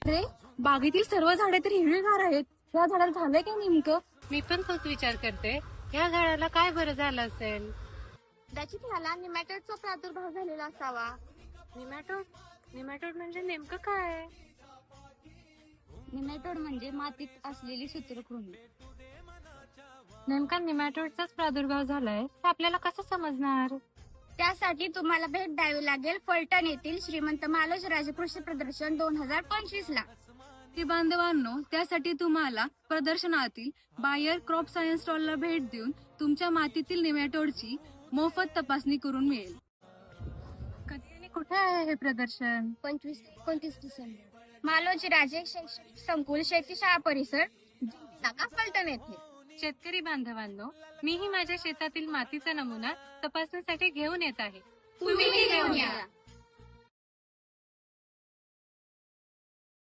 अरे बागेतील सर्व झाडे तर हिरवीगार आहेत. या झाडाला झालंय काय नेमकं? मी पण तोच विचार करते, या झाडाला काय बरं झालं असेल. कदाचित ह्याला निमॅटोडचा प्रादुर्भाव झालेला असावा. निमॅटोड निमॅटोड म्हणजे नेमकं काय? निमॅटोड म्हणजे मातीत असलेली सूत्रकृमी. नेमका निमॅटोडचाच प्रादुर्भाव झालाय हे आपल्याला कसं समजणार? त्यासाठी तुम्हाला भेट द्यावी लागेल फलटण येथील श्रीमंत मालोजीराजे कृषी प्रदर्शन 2025 ला. ती बांधवांनो, त्यासाठी तुम्हाला प्रदर्शनातील बायर क्रॉप सायन्स स्टॉलला भेट देऊन तुमच्या मातीतील निमॅटोडची मोफत तपासणी करून मिळेल. कधी आणि कुठे आहे हे प्रदर्शन? 25-29 डिसेंबर. मालोजीराजे शैक्षणिक संकुल शेतीशाळा परिसर नाका फलटण येथे. शेतकरी बांधवांनो, मीही माझ्या शेतातील मातीचा नमुना तपासणीसाठी घेऊन येत आहे. तुम्ही घेऊन या.